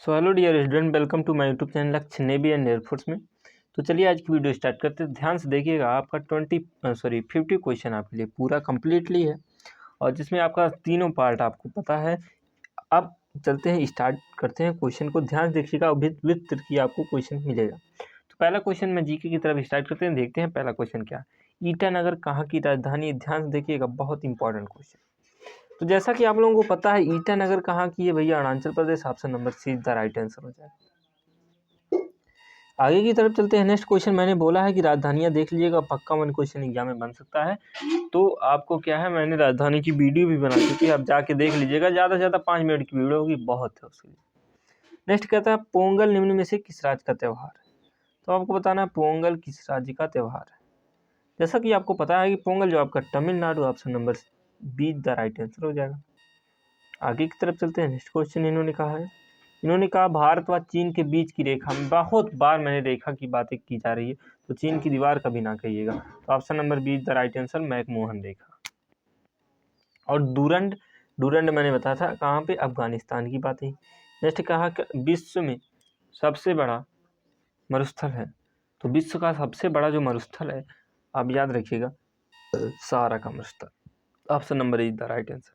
So hello dear student, welcome to my YouTube channel Lakshya navy and air force में। तो चलिए आज की वीडियो स्टार्ट करते हैं। ध्यान से देखिएगा, आपका 50 क्वेश्चन आपके लिए पूरा कम्प्लीटली है और जिसमें आपका तीनों पार्ट आपको पता है। अब चलते हैं, स्टार्ट करते हैं। क्वेश्चन को ध्यान से देखिएगा, विद की आपको क्वेश्चन मिलेगा। तो पहला क्वेश्चन में जीके की तरफ स्टार्ट करते हैं। देखते हैं पहला क्वेश्चन क्या है। ईटानगर कहाँ की राजधानी है? ध्यान से देखिएगा, बहुत इंपॉर्टेंट क्वेश्चन। तो जैसा कि आप लोगों को पता है, ईटानगर कहाँ की है भैया? Arunachal Pradesh. Option number C the right answer हो जाएगा। आगे की तरफ चलते हैं। नेक्स्ट क्वेश्चन मैंने बोला है कि राजधानियां देख लीजिएगा, पक्का 1 क्वेश्चन एग्जाम में बन सकता है। तो आपको क्या है, मैंने राजधानी की वीडियो भी बना चुकी है, आप जाके देख लीजिएगा। ज़्यादा से ज़्यादा 5 मिनट की वीडियो होगी, बहुत है उसके लिए। नेक्स्ट कहता है, पोंगल निम्न में से किस राज्य का त्यौहार है? तो आपको बताना है पोंगल किस राज्य का त्यौहार है। जैसा कि आपको पता है कि पोंगल जो आपका Tamil Nadu. Option number B the right answer हो जाएगा। आगे की तरफ चलते हैं। नेक्स्ट क्वेश्चन इन्होंने कहा भारत व चीन के बीच की रेखा में, बहुत बार मैंने रेखा की बातें की जा रही है, तो चीन की दीवार कभी ना कहिएगा। तो option number B the right answer, McMahon रेखा। और डूरंड मैंने बताया था कहाँ पे, अफगानिस्तान की बातें। नेक्स्ट कहा कि विश्व में सबसे बड़ा मरुस्थल है, तो विश्व का सबसे बड़ा जो मरुस्थल है, आप याद रखिएगा, सहारा का मरुस्थल। Option number is the right answer.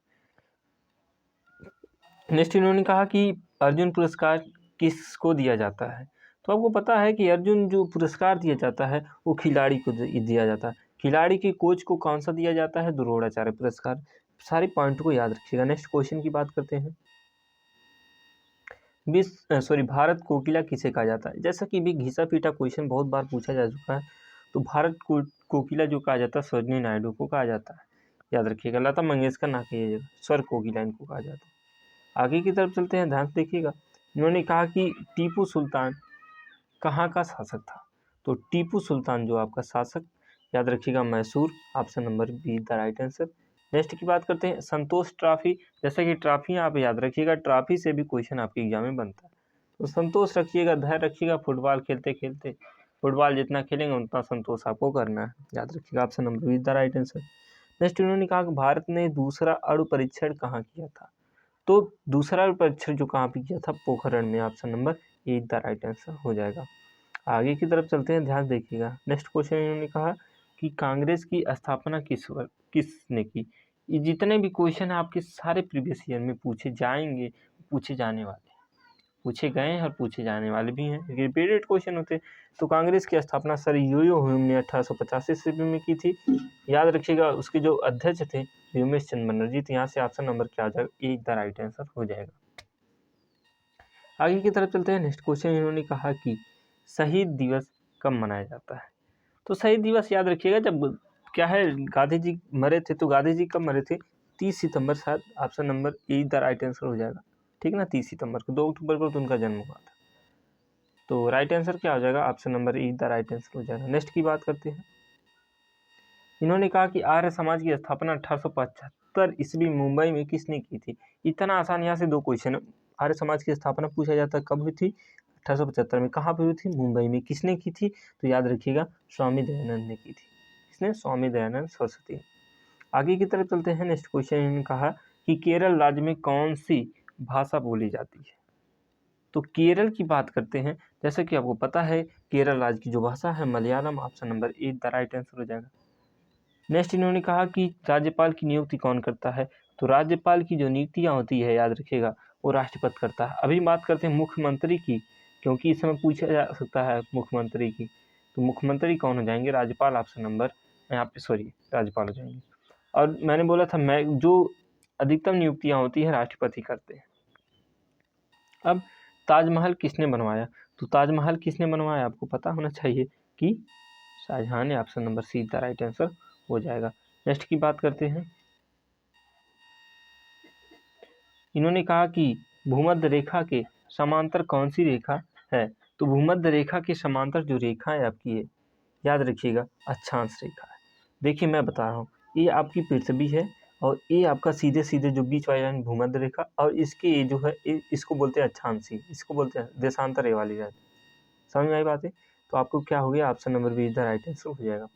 Next इन्होंने कहा कि अर्जुन पुरस्कार किसको दिया जाता है? तो आपको पता है कि अर्जुन जो पुरस्कार दिया जाता है वो खिलाड़ी को दिया जाता है। खिलाड़ी के कोच को कौन सा दिया जाता है? द्रोणाचार्य पुरस्कार। सारे पॉइंट को याद रखिएगा। नेक्स्ट क्वेश्चन की बात करते हैं। भारत कोकिला किसे कहा जाता है? जैसा कि भी घिसा पीटा क्वेश्चन बहुत बार पूछा जा चुका है। तो भारत कोकिला जो कहा जाता है, सरोजिनी नायडू को कहा जाता है, याद रखिएगा। लता मंगेशकर ना कहिएगा, स्वर कोकिला इनको कहा जाता है। आगे की तरफ चलते हैं, ध्यान से देखिएगा। इन्होंने कहा कि टीपू सुल्तान कहाँ का शासक था? तो टीपू सुल्तान जो आपका शासक, याद रखिएगा, Mysore. Option number B the right answer. Next की बात करते हैं, संतोष ट्रॉफी। जैसे कि ट्रॉफी आप याद रखिएगा, ट्रॉफी से भी क्वेश्चन आपके एग्जाम में बनता है। तो संतोष रखिएगा, धैर्य रखिएगा। फुटबॉल खेलते खेलते, फुटबॉल जितना खेलेंगे उतना संतोष आपको करना है, याद रखिएगा। Option number B the right answer. Next इन्होंने कहा कि भारत ने दूसरा अणु परीक्षण कहाँ किया था? तो दूसरा परीक्षण जो कहाँ पे किया था? पोखरण में। Option number A the right answer हो जाएगा। आगे की तरफ चलते हैं, ध्यान देखिएगा। नेक्स्ट क्वेश्चन इन्होंने कहा कि कांग्रेस की स्थापना किसने की? ये जितने भी क्वेश्चन है आपके सारे प्रीवियस ईयर में पूछे जाएंगे, पूछे जाने वाले, पूछे गए हैं और पूछे जाने वाले भी हैं, रिपीटेड क्वेश्चन होते हैं। तो कांग्रेस की स्थापना सर यो हुम ने 1885 ईस्वी में की थी, याद रखिएगा। उसके जो अध्यक्ष थे व्योमेश चंद्र बनर्जी। तो यहाँ से ऑप्शन नंबर क्या आ जाएगा? ए द राइट आंसर हो जाएगा। आगे की तरफ चलते हैं। नेक्स्ट क्वेश्चन इन्होंने कहा कि शहीद दिवस कब मनाया जाता है? तो शहीद दिवस याद रखिएगा, जब क्या है, गांधी जी मरे थे। तो गांधी जी कब मरे थे? 30 सितंबर शायद। Option number A the right answer हो जाएगा, ठीक है ना। 30 सितंबर को, 2 अक्टूबर को तो उनका जन्म हुआ था। तो राइट आंसर क्या हो जाएगा? Option number A the right answer हो जाएगा। नेक्स्ट की बात करते हैं। इन्होंने कहा कि आर्य समाज की स्थापना 1875 ईस्वी मुंबई में किसने की थी? इतना आसान, यहाँ से 2 क्वेश्चन। आर्य समाज की स्थापना पूछा जाता है, कब हुई थी? 1875 में। कहाँ पे हुई थी? मुंबई में। किसने की थी? तो याद रखिएगा, स्वामी दयानंद ने की थी। किसने? स्वामी दयानंद सरस्वती। आगे की तरफ चलते हैं। नेक्स्ट क्वेश्चन इन्होंने कहा कि केरल राज्य में कौन सी भाषा बोली जाती है? तो केरल की बात करते हैं। जैसे कि आपको पता है, केरल राज्य की जो भाषा है Malayalam. Option number A the right answer हो जाएगा। नेक्स्ट इन्होंने कहा कि राज्यपाल की नियुक्ति कौन करता है? तो राज्यपाल की जो नियुक्तियां होती है, याद रखिएगा, वो राष्ट्रपति करता है। अभी बात करते हैं मुख्यमंत्री की, क्योंकि इस समय पूछा जा सकता है मुख्यमंत्री की। तो मुख्यमंत्री कौन हो जाएंगे? राज्यपाल। ऑप्शन नंबर यहाँ पे, सॉरी, राज्यपाल हो जाएंगे। और मैंने बोला था, मैं जो अधिकतम नियुक्तियां होती है राष्ट्रपति करते हैं। अब ताजमहल किसने बनवाया? तो ताजमहल किसने बनवाया आपको पता होना चाहिए कि शाहजहां ने। Option number C the right answer हो जाएगा। नेक्स्ट की बात करते हैं। इन्होंने कहा कि भूमध्य रेखा के समांतर कौन सी रेखा है? तो भूमध्य रेखा के समांतर जो रेखा है आपकी है, याद रखिएगा, अक्षांश रेखा है। देखिए मैं बता रहा हूँ, ये आपकी पृथ्वी है और ये आपका सीधे सीधे जो बीच वाली लाइन भूमध्य रेखा, और इसके ये जो है इसको बोलते हैं अक्षांशी, इसको बोलते हैं देशांतर वाली लाइन। समझ में आई बातें? तो आपको क्या हो गया? Option number B the right answer हो जाएगा।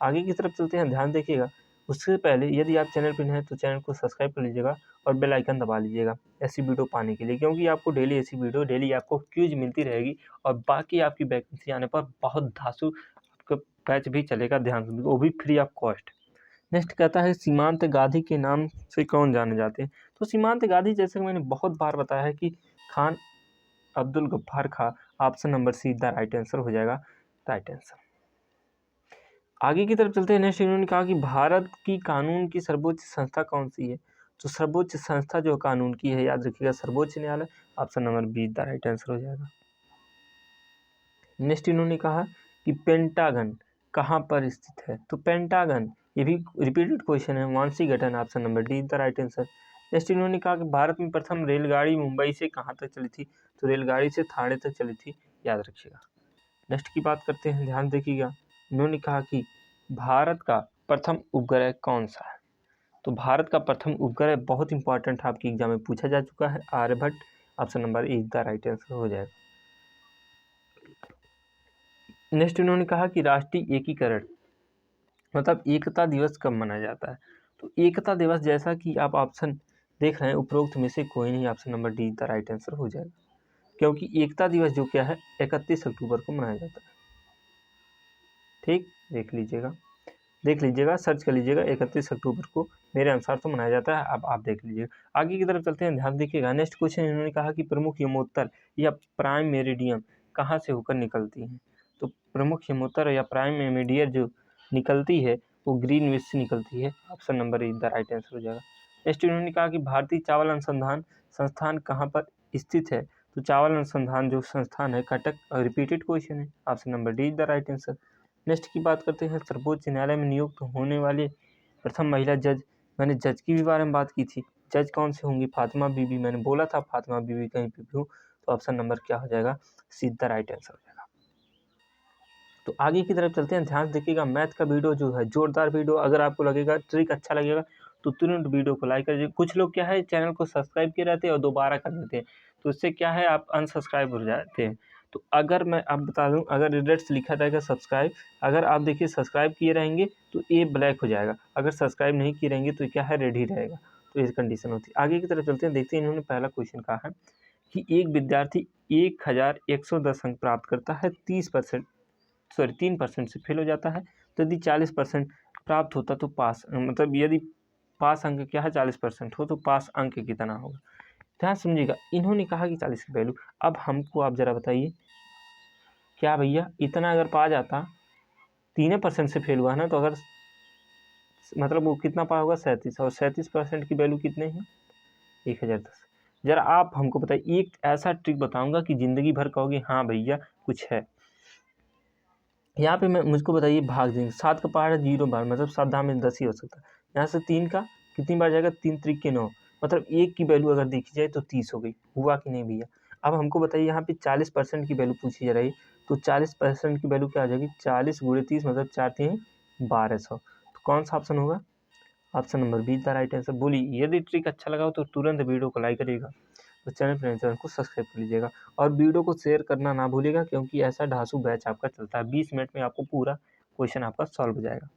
आगे की तरफ चलते हैं, ध्यान देखिएगा। उससे पहले यदि आप चैनल पर नए हैं तो चैनल को सब्सक्राइब कर लीजिएगा और बेल आइकन दबा लीजिएगा ऐसी वीडियो पाने के लिए, क्योंकि आपको डेली ऐसी वीडियो डेली आपको क्यूज मिलती रहेगी। और बाकी आपकी वैकेंसी आने पर बहुत धांसू आपका बैच भी चलेगा, ध्यान से, वो भी फ्री ऑफ कॉस्ट। नेक्स्ट कहता है सीमांत गांधी के नाम से कौन जाने जाते हैं। तो सीमांत गांधी जैसे कि मैंने बहुत बार बताया है कि Khan Abdul Ghaffar Khan, option number C the right answer हो जाएगा, राइट आंसर। आगे की तरफ चलते हैं। नेक्स्ट इन्होंने कहा कि भारत की कानून की सर्वोच्च संस्था कौन सी है। तो सर्वोच्च संस्था जो कानून की है, याद रखिएगा, सर्वोच्च न्यायालय, option number B the right answer हो जाएगा। नेक्स्ट इन्होंने कहा कि पेंटागन कहाँ पर स्थित है। तो पेंटागन, ये भी रिपीटेड क्वेश्चन है, मानसिक गठन, option number D the right answer. Next इन्होंने कहा कि भारत में प्रथम रेलगाड़ी मुंबई से कहाँ तक चली थी। तो रेलगाड़ी से थाने तक चली थी, याद रखिएगा। नेक्स्ट की बात करते हैं, ध्यान देखिएगा। इन्होंने कहा कि भारत का प्रथम उपग्रह कौन सा है। तो भारत का प्रथम उपग्रह बहुत इंपॉर्टेंट है, आपकी एग्जाम में पूछा जा चुका है, Aryabhatta, option number A the right answer हो जाएगा। नेक्स्ट इन्होंने कहा कि राष्ट्रीय एकीकरण मतलब एकता दिवस कब मनाया जाता है। तो एकता दिवस, जैसा कि आप ऑप्शन देख रहे हैं, उपरोक्त में से कोई नहीं, option number D the right answer हो जाएगा, क्योंकि एकता दिवस जो क्या है 31 अक्टूबर को मनाया जाता है। ठीक, देख लीजिएगा, सर्च कर लीजिएगा, 31 अक्टूबर को मेरे अनुसार तो मनाया जाता है। अब आप देख लीजिएगा। आगे की तरफ चलते हैं, ध्यान देखिएगा। नेक्स्ट क्वेश्चन इन्होंने कहा कि प्रमुख यमोत्तर या प्राइम मेरिडियन कहाँ से होकर निकलती हैं। तो प्रमुख यमोत्तर या प्राइम मेरिडियन जो निकलती है वो ग्रीनविच से निकलती है, option number A the right answer हो जाएगा। नेक्स्ट इन्होंने कहा कि भारतीय चावल अनुसंधान संस्थान कहाँ पर स्थित है। तो चावल अनुसंधान जो संस्थान है कटक, रिपीटेड क्वेश्चन है, option number D the right answer. Next की बात करते हैं, सर्वोच्च न्यायालय में नियुक्त होने वाले प्रथम महिला जज, मैंने जज की भी बारे में बात की थी, जज कौन से होंगी, फातिमा बीबी, मैंने बोला था फातिमा बीबी कहीं पे भी हो, तो ऑप्शन नंबर क्या हो जाएगा, सीधा राइट आंसर हो जाएगा। तो आगे की तरफ चलते हैं, ध्यान देखिएगा। मैथ का वीडियो जो है जोरदार वीडियो, अगर आपको लगेगा ट्रिक अच्छा लगेगा तो तुरंत वीडियो को लाइक कर दीजिए। कुछ लोग क्या है चैनल को सब्सक्राइब किए रहते हैं और दोबारा कर देते हैं, तो इससे क्या है आप अनसब्सक्राइब हो जाते हैं। तो अगर मैं आप बता दूं, अगर रिजल्ट लिखा रहेगा सब्सक्राइब, अगर आप देखिए सब्सक्राइब किए रहेंगे तो ए ब्लैक हो जाएगा, अगर सब्सक्राइब नहीं किए रहेंगे तो क्या है रेड ही रहेगा, तो ये कंडीशन होती है। आगे की तरफ चलते हैं, देखते हैं इन्होंने पहला क्वेश्चन कहा है कि एक विद्यार्थी 1110 अंक प्राप्त करता है, 3% से फेल हो जाता है, तो यदि 40% प्राप्त होता तो पास, मतलब यदि पास अंक क्या है 40% हो तो पास अंक कितना होगा। ध्यान समझिएगा, इन्होंने कहा कि 40 की वैल्यू। अब हमको आप जरा बताइए, क्या भैया इतना अगर पा जाता, 3% से फेल हुआ ना, तो अगर मतलब वो कितना पा होगा 37, और 37% की वैल्यू कितने हैं 1010। जरा आप हमको बताइए, एक ऐसा ट्रिक बताऊंगा कि ज़िंदगी भर कहोगे हाँ भैया कुछ है। यहाँ पे मैं मुझको बताइए, भाग देंगे, 7 का पहाड़ है 0 बार, मतलब 7 धाम में 10 ही हो सकता है। यहाँ से 3 का कितनी बार जाएगा, 3 त्रिक के 9, मतलब 1 की वैल्यू अगर देखी जाए तो 30 हो गई, हुआ कि नहीं भैया। अब हमको बताइए यहाँ पे 40% की वैल्यू पूछी जा रही है, तो 40% की वैल्यू क्या आ जाएगी, 40 गुणे 30 मतलब 4 3 1200। तो कौन सा ऑप्शन होगा, option number B the right answer. बोलिए, यदि ट्रिक अच्छा लगा हो तो तुरंत वीडियो को लाइक करिएगा, तो चैनल को सब्सक्राइब कर लीजिएगा और वीडियो को शेयर करना ना भूलिएगा, क्योंकि ऐसा ढासू बैच आपका चलता है, 20 मिनट में आपको पूरा क्वेश्चन आपका सॉल्व हो जाएगा।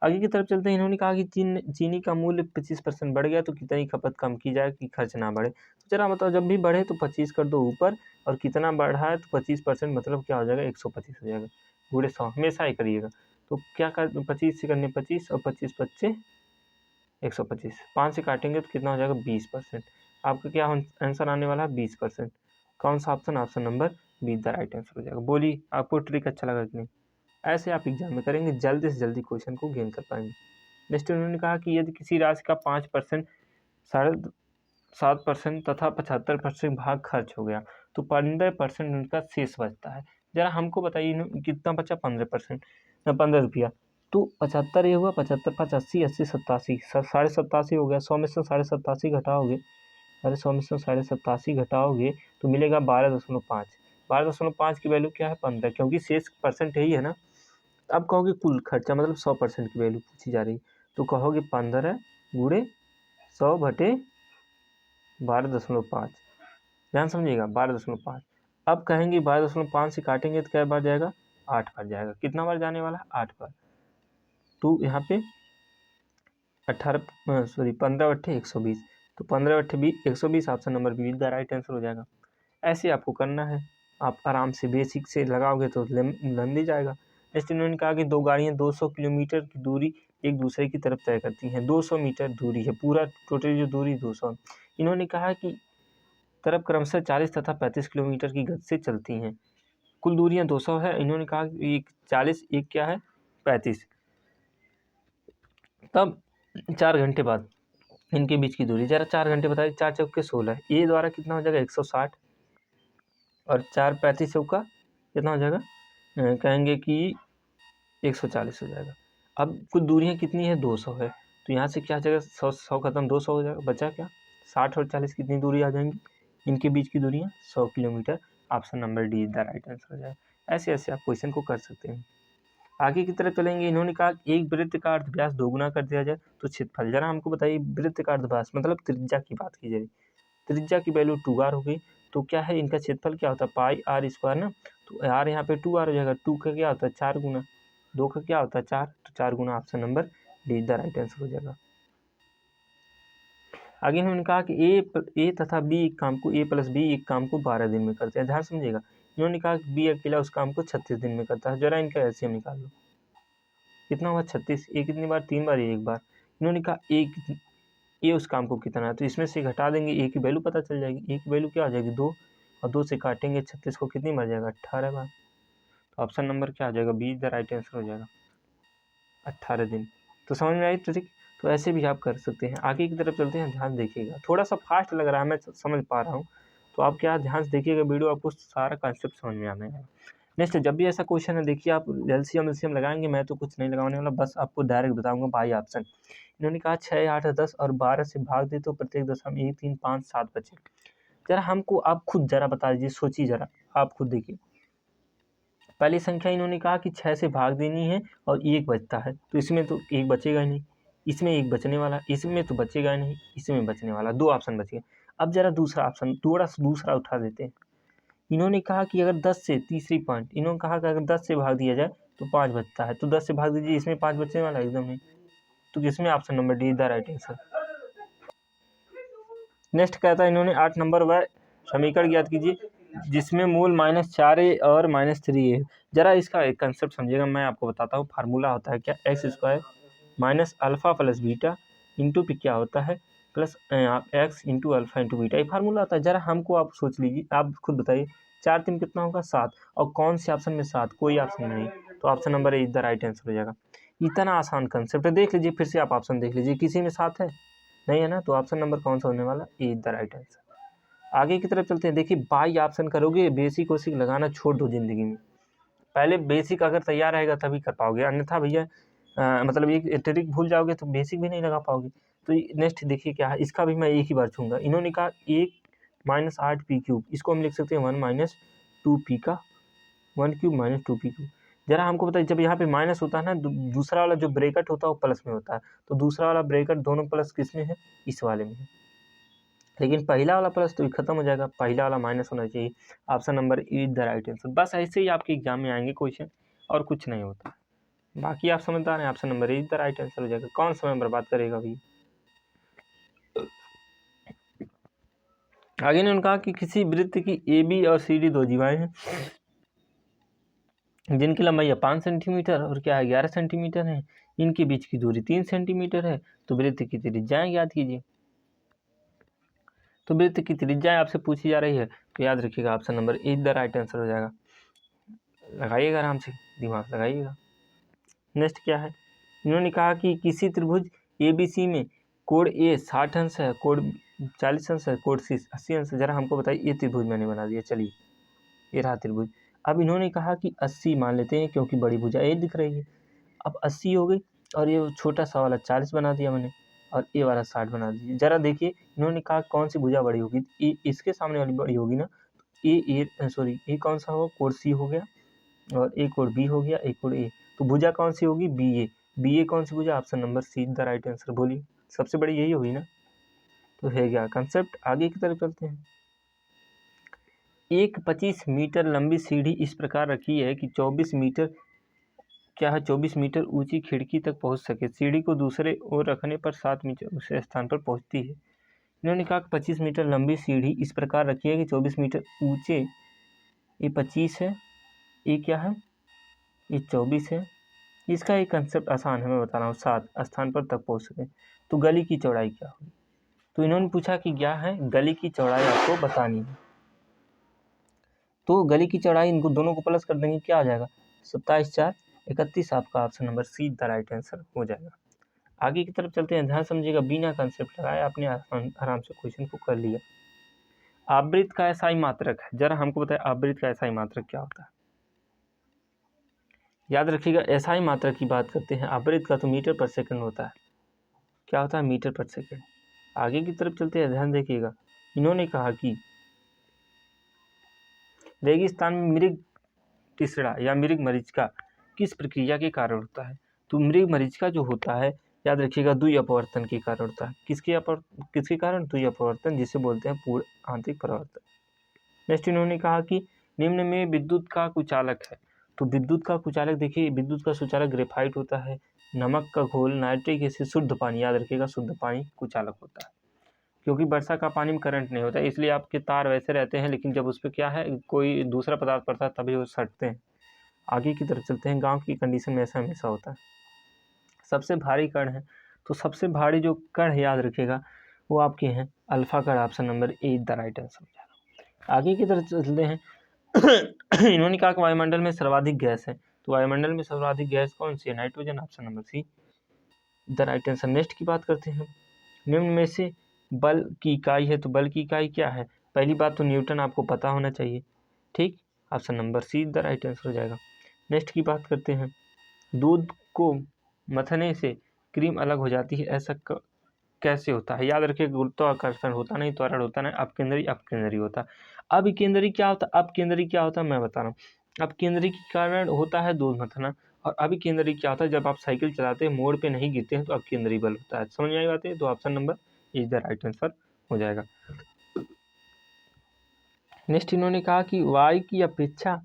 आगे की तरफ चलते हैं, इन्होंने कहा कि चीनी का मूल्य 25% बढ़ गया तो कितनी खपत कम की जाए कि खर्च ना बढ़े। तो जरा बताओ, जब भी बढ़े तो 25 कर दो ऊपर, और कितना बढ़ा है तो 25% मतलब क्या हो जाएगा 125 हो जाएगा, गुणे 100 हमेशा ही करिएगा। तो क्या कर 25 से करने 25 और 25 बच्चे 125, 5 से काटेंगे तो कितना हो जाएगा 20%। आपका क्या आंसर आने वाला है 20%। कौन सा option, option number B the right answer हो जाएगा। बोलिए, आपको ट्रिक अच्छा लगा कि नहीं। ऐसे आप एग्जाम में करेंगे, जल्दी से जल्दी क्वेश्चन को गेन कर पाएंगे। नेक्स्ट उन्होंने कहा कि यदि किसी राशि का 5%, 7.5% तथा 75% भाग खर्च हो गया तो 15% उनका शेष बचता है। जरा हमको बताइए कितना बचा, 15%, 15 रुपया, तो 75 ये हुआ, 75 5 80, 80 87, 87.5 हो गया, 100 में से 87.5 घटाओगे, अरे 100 में से 87.5 घटाओगे तो मिलेगा 12.5, 12.5 की वैल्यू क्या है 15, क्योंकि शेष परसेंट यही है ना। अब कहोगे कुल खर्चा मतलब 100% की वैल्यू पूछी जा रही, तो कहोगे 15 गुणे 100 बटे 12.5, ध्यान समझिएगा 12.5। अब कहेंगे 12.5 से काटेंगे तो क्या बार जाएगा, 8 बार जाएगा, कितना बार जाने वाला है 8 बार। तो यहाँ पे 15 बट्ठे 120, तो 15 बट्ठे 120 option number B the right answer हो जाएगा। ऐसे आपको करना है, आप आराम से बेसिक से लगाओगे तो लंबी जाएगा। नेक्स्ट इन्होंने कहा कि दो गाड़ियाँ 200 किलोमीटर की दूरी एक दूसरे की तरफ तय करती हैं। 200 मीटर दूरी है, पूरा टोटल जो दूरी 200। इन्होंने कहा कि तरफ क्रमशः 40 तथा 35 किलोमीटर की गति से चलती हैं। कुल दूरियां 200 है। इन्होंने कहा कि एक 40 एक क्या है 35, तब 4 घंटे बाद इनके बीच की दूरी जरा 4 घंटे बताइए। 4 चौके 16, ए द्वारा कितना हो जाएगा 160 और 4 35 चौका कितना हो जाएगा कहेंगे कि 140 हो जाएगा। अब कुल दूरियां कितनी है 200 है, तो यहाँ से क्या आ जाएगा 100 खत्म 200 हो जाएगा, बचा क्या 60 और 40 कितनी दूरी आ जाएंगी इनके बीच की दूरियां 100 kilometre. Option number D the right answer हो जाएगा। ऐसे ऐसे आप क्वेश्चन को कर सकते हैं। आगे की तरफ चलेंगे। इन्होंने कहा एक वृत्त का अर्धव्यास दोगुना कर दिया जाए तो क्षेत्रफल। जरा हमको बताइए वृत्त का अर्धव्यास मतलब त्रिज्या की बात की जाए, त्रिज्या की वैल्यू 2r हो गई, तो क्या है इनका क्षेत्रफल क्या होता है पाई आर स्क्वायर ना, तो आर यहाँ पे 2r हो जाएगा। 2 का क्या होता है 4 गुना, 2 का क्या होता है 4, तो 4 गुना option number D the right answer हो जाएगा। आगे इन्होंने कहा कि ए तथा बी एक काम को, ए प्लस बी एक काम को 12 दिन में करते हैं। ध्यान समझिएगा, इन्होंने कहा कि बी अकेला उस काम को 36 दिन में करता है। जरा इनका एलसीएम निकाल लो, कितना हुआ 36, ए कितनी बार 3 बार, एक बार। इन्होंने कहा ए उस काम को कितना है, तो इसमें से घटा देंगे ए की वैल्यू पता चल जाएगी। ए की वैल्यू क्या हो जाएगी 2, और 2 से काटेंगे 36 को कितनी मर जाएगा 18 बार, तो ऑप्शन नंबर क्या हो जाएगा बी द राइट आंसर हो जाएगा 18 दिन। तो समझ में आई ट्रिक, तो ऐसे भी आप कर सकते हैं। आगे की तरफ चलते हैं, ध्यान देखिएगा, थोड़ा सा फास्ट लग रहा है मैं समझ पा रहा हूँ, तो आप क्या ध्यान से देखिएगा वीडियो, आपको सारा कॉन्सेप्ट समझ में आने वाला। नेक्स्ट जब भी ऐसा क्वेश्चन है देखिए आप एलसीएम लगाएंगे, मैं तो कुछ नहीं लगाने वाला, बस आपको डायरेक्ट बताऊंगा बाई ऑप्शन। इन्होंने कहा 6, 8, 10 और 12 से भाग दे तो प्रत्येक दशा में 1, 3, 5, 7 बचे। जरा हमको आप खुद जरा बता दीजिए, सोचिए जरा, आप खुद देखिए। पहली संख्या इन्होंने कहा कि 6 से भाग देनी है और 1 बचता है, तो इसमें तो 1 बचेगा ही नहीं, इसमें 1 बचने वाला, इसमें तो बचेगा ही नहीं, इसमें बचने वाला, 2 ऑप्शन बच गए। अब जरा दूसरा ऑप्शन थोड़ा सा दूसरा उठा देते हैं। इन्होंने कहा कि अगर 10 से, तीसरी पॉइंट इन्होंने कहा कि अगर 10 से भाग दिया जाए तो 5 बचता है, तो 10 से भाग दीजिए, इसमें 5 बचने वाला एकदम नहीं, तो किसमें option number D the right answer. Next कहता है इन्होंने 8 नंबर वह समीकरण ज्ञात कीजिए जिसमें मूल -4a और -3a है। जरा इसका एक कंसेप्ट समझिएगा, मैं आपको बताता हूँ। फार्मूला होता है क्या x² minus alpha plus beta into P क्या होता है plus x into alpha into beta, ये फार्मूला होता है। जरा हमको आप सोच लीजिए, आप खुद बताइए 4 3 कितना होगा 7, और कौन से ऑप्शन में 7, कोई ऑप्शन नहीं, तो option number A the right answer हो जाएगा। इतना आसान कंसेप्ट है, देख लीजिए फिर से आप ऑप्शन देख लीजिए, किसी में 7 है नहीं है ना, तो ऑप्शन नंबर कौन सा होने वाला ए द राइट आंसर। आगे की तरफ चलते हैं। देखिए बाई ऑप्शन करोगे, बेसिक वोसिक लगाना छोड़ दो ज़िंदगी में, पहले बेसिक अगर तैयार रहेगा तभी कर पाओगे, अन्यथा भैया मतलब एक ट्रिक भूल जाओगे तो बेसिक भी नहीं लगा पाओगे। तो नेक्स्ट देखिए क्या है, इसका भी मैं एक ही बार छूँगा। इन्होंने कहा 1 - 8p³, इसको हम लिख सकते हैं 1 - 2p का 1³ - 2p³। जरा हमको बताइए जब यहाँ पे माइनस होता है ना, दूसरा वाला जो ब्रैकेट होता है वो प्लस में होता है, तो दूसरा वाला ब्रैकेट दोनों प्लस किस में है, इस वाले में है, लेकिन पहला वाला प्लस तो खत्म हो जाएगा, पहला वाला माइनस होना चाहिए। Option number E the right answer. बस ऐसे ही आपके एग्जाम में आएंगे क्वेश्चन, और कुछ नहीं होता। बाकी आप समझदार हैं, option number E the right answer हो जाएगा। कौन समय बर्बाद करेगा भाई। आगे इन्होंने कहा कि किसी वृत्त की ए बी और सी डी दो जीवाएं हैं जिनकी लंबाई 5 सेंटीमीटर और क्या है 11 सेंटीमीटर है, इनके बीच की दूरी 3 सेंटीमीटर है, तो वृत्त की त्रिज्याएं याद कीजिए। तो वृत्त की त्रिज्याएं आपसे पूछी जा रही है, तो याद रखिएगा option number A the right answer हो जाएगा। लगाइएगा आराम से, दिमाग लगाइएगा। नेक्स्ट क्या है, इन्होंने कहा कि किसी त्रिभुज ABC में कोण A 60 अंश है, कोण 40 अंश है, कोण C 80 अंश है। जरा हमको बताइए, ये त्रिभुज मैंने बना दिया, चलिए ये रहा त्रिभुज। अब इन्होंने कहा कि 80 मान लेते हैं क्योंकि बड़ी भुजा ए दिख रही है। अब 80 हो गई, और ये छोटा सा वाला 40 बना दिया मैंने, और ये वाला 60 बना दीजिए। जरा देखिए इन्होंने कहा कौन सी भुजा बड़ी होगी, ये इसके सामने वाली बड़ी होगी ना, ये कौन सा होगा, कोण C हो गया, और एक कोण B हो गया, एक कोण A, तो भुजा कौन सी होगी BA कौन सी भुजा, option number C the right answer. बोलिए सबसे बड़ी यही होगी ना, तो है क्या कंसेप्ट। आगे की तरफ चलते हैं। एक 25 मीटर लंबी सीढ़ी इस प्रकार रखी है कि 24 मीटर क्या है 24 मीटर ऊंची खिड़की तक पहुंच सके। सीढ़ी को दूसरे ओर रखने पर 7 मीटर उस स्थान पर पहुंचती है। इन्होंने कहा 25 मीटर लंबी सीढ़ी इस प्रकार रखी है कि 24 मीटर ऊंचे, ये 25 है, ये क्या है, ये 24 है। इसका एक कंसेप्ट आसान है, मैं बता रहा हूँ, 7 स्थान पर तक पहुँच सके। तो गली की चौड़ाई क्या होगी। तो इन्होंने पूछा कि क्या है, गली की चौड़ाई आपको बतानी है। तो गली की चौड़ाई, इनको दोनों को प्लस कर देंगे, क्या आ जाएगा 27 4 31। आपका option number C the right answer हो जाएगा। आगे की तरफ चलते हैं, ध्यान समझिएगा, बिना कंसेप्ट लगाए आपने आराम से क्वेश्चन को कर लिया। आवृत्त का एसआई मात्रक है, जरा हमको बताए आवृत्त का एसआई मात्रक क्या होता है। याद रखिएगा, एसआई मात्रक की बात करते हैं, आवृत्त का तो मीटर पर सेकंड होता है। क्या होता है, मीटर पर सेकंड। आगे की तरफ चलते हैं, ध्यान देखिएगा, इन्होंने कहा कि रेगिस्तान में मृग तीसरा या मृग मरीचिका किस प्रक्रिया के कारण होता है। तो मृग मरीचिका जो होता है, याद रखिएगा, द्वि अपवर्तन के कारण होता है। किसके कारण, द्वि अपवर्तन, जिसे बोलते हैं पूर्ण आंतरिक परावर्तन। नेक्स्ट इन्होंने कहा कि निम्न में विद्युत का कुचालक है। तो विद्युत का कुचालक देखिए, विद्युत का सुचालक ग्रेफाइट होता है, नमक का घोल, नाइट्रिक एसिड, शुद्ध पानी, याद रखिएगा शुद्ध पानी कुचालक होता है। क्योंकि वर्षा का पानी में करंट नहीं होता, इसलिए आपके तार वैसे रहते हैं, लेकिन जब उस पर क्या है, कोई दूसरा पदार्थ पड़ता है तभी वो सटते हैं। आगे की तरफ चलते हैं, गांव की कंडीशन में ऐसा हमेशा होता है। सबसे भारी कण है, तो सबसे भारी जो कण है, याद रखिएगा, वो आपके हैं अल्फा कण। Option number A the right answer हो जाएगा। आगे की तरफ चलते हैं, इन्होंने कहा कि वायुमंडल में सर्वाधिक गैस है। तो वायुमंडल में सर्वाधिक गैस कौन सी है, nitrogen. Option number C the right answer. Next की बात करते हैं, निम्न में से बल की इकाई है। तो बल की इकाई क्या है, पहली बात तो न्यूटन आपको पता होना चाहिए, ठीक। Option number C the right answer हो जाएगा। नेक्स्ट की बात करते हैं, दूध को मथने से क्रीम अलग हो जाती है, ऐसा कैसे होता है। याद रखिए, गुरुत्वाकर्षण होता नहीं, त्वरण होता नहीं, अपकेंद्री होता है। अभिकेंद्री क्या होता है, अपकेंद्री क्या होता है, मैं बता रहा हूँ। अपकेंद्री के कारण होता है दूध मथना, और अभिकेंद्री क्या होता है, जब आप साइकिल चलाते हैं मोड़ पे नहीं गिरते हैं तो अपकेंद्री बल होता है। समझ में आई बात है। तो option number is the right answer हो जाएगा। नेक्स्ट इन्होंने कहा कि वायु की अपेक्षा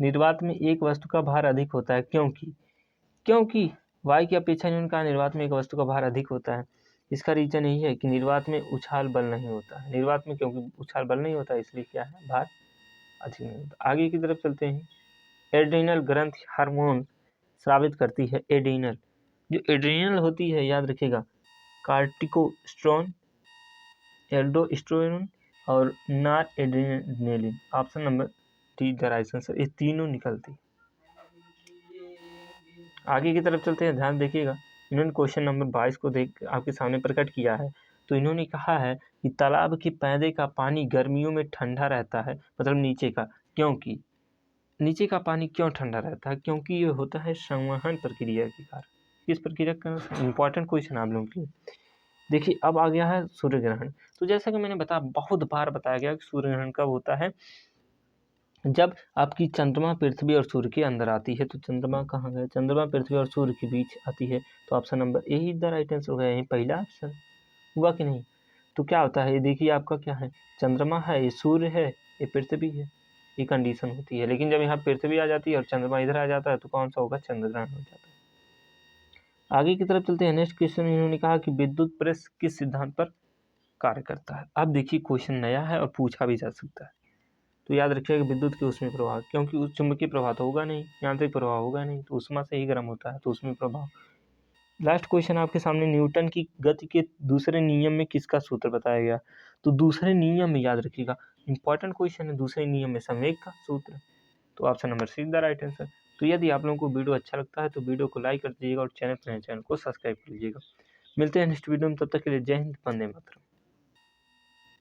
निर्वात में एक वस्तु का भार अधिक होता है, क्योंकि वायु की अपेक्षा इन्होंने कहा निर्वात में एक वस्तु का भार अधिक होता है। इसका रीजन यही है कि निर्वात में उछाल बल नहीं होता है। निर्वात में क्योंकि उछाल बल नहीं होता, इसलिए क्या है, भार अधिक नहीं होता। आगे की तरफ चलते हैं, एड्रीनल ग्रंथि हार्मोन स्रावित करती है। एड्रीनल, जो एड्रीनल होती है, याद रखिएगा, कार्टिकोस्टेरोन, एल्डोस्टेरोन और nor adrenaline. Option number D the right answer. ये तीनों निकलती। आगे की तरफ चलते हैं, ध्यान देखिएगा, इन्होंने क्वेश्चन नंबर 22 को देख आपके सामने प्रकट किया है। तो इन्होंने कहा है कि तालाब के पैदे का पानी गर्मियों में ठंडा रहता है, मतलब नीचे का, क्योंकि नीचे का पानी क्यों ठंडा रहता है, क्योंकि ये होता है संवहन प्रक्रिया के कारण। किस प्रक्रिया का, इंपॉर्टेंट क्वेश्चन आप लोगों के लिए। देखिए, अब आ गया है सूर्य ग्रहण। तो जैसा कि मैंने बहुत बार बताया गया कि सूर्य ग्रहण कब होता है, जब आपकी चंद्रमा पृथ्वी और सूर्य के अंदर आती है। तो चंद्रमा कहाँ गया, चंद्रमा पृथ्वी और सूर्य के बीच आती है। तो option number A he the right answer हो गया, यही पहला ऑप्शन हुआ कि नहीं। तो क्या होता है, ये देखिए आपका क्या है, चंद्रमा है, ये सूर्य है, ये पृथ्वी है, ये कंडीशन होती है। लेकिन जब यहाँ पृथ्वी आ जाती है और चंद्रमा इधर आ जाता है तो कौन सा होगा, चंद्र ग्रहण हो जाता है। आगे की तरफ चलते हैं, नेक्स्ट क्वेश्चन इन्होंने कहा कि विद्युत प्रेस किस सिद्धांत पर कार्य करता है। अब देखिए, क्वेश्चन नया है और पूछा भी जा सकता है। तो याद रखिएगा, विद्युत के उसमें प्रवाह, क्योंकि उस चुंबकीय प्रवाह तो होगा नहीं, यांत्रिक प्रवाह होगा नहीं, तो उष्मा से ही गर्म होता है, तो उसमें प्रभाव। लास्ट क्वेश्चन आपके सामने, न्यूटन की गति के दूसरे नियम में किसका सूत्र बताया गया। तो दूसरे नियम में, याद रखिएगा, इंपॉर्टेंट क्वेश्चन है, दूसरे नियम में संवेग का सूत्र। तो option number C the right answer. तो यदि आप लोगों को वीडियो अच्छा लगता है तो वीडियो को लाइक कर दीजिएगा और चैनल को सब्सक्राइब कर लीजिएगा। मिलते हैं नेक्स्ट वीडियो में, तब तक के लिए जय हिंद, वंदे मातरम।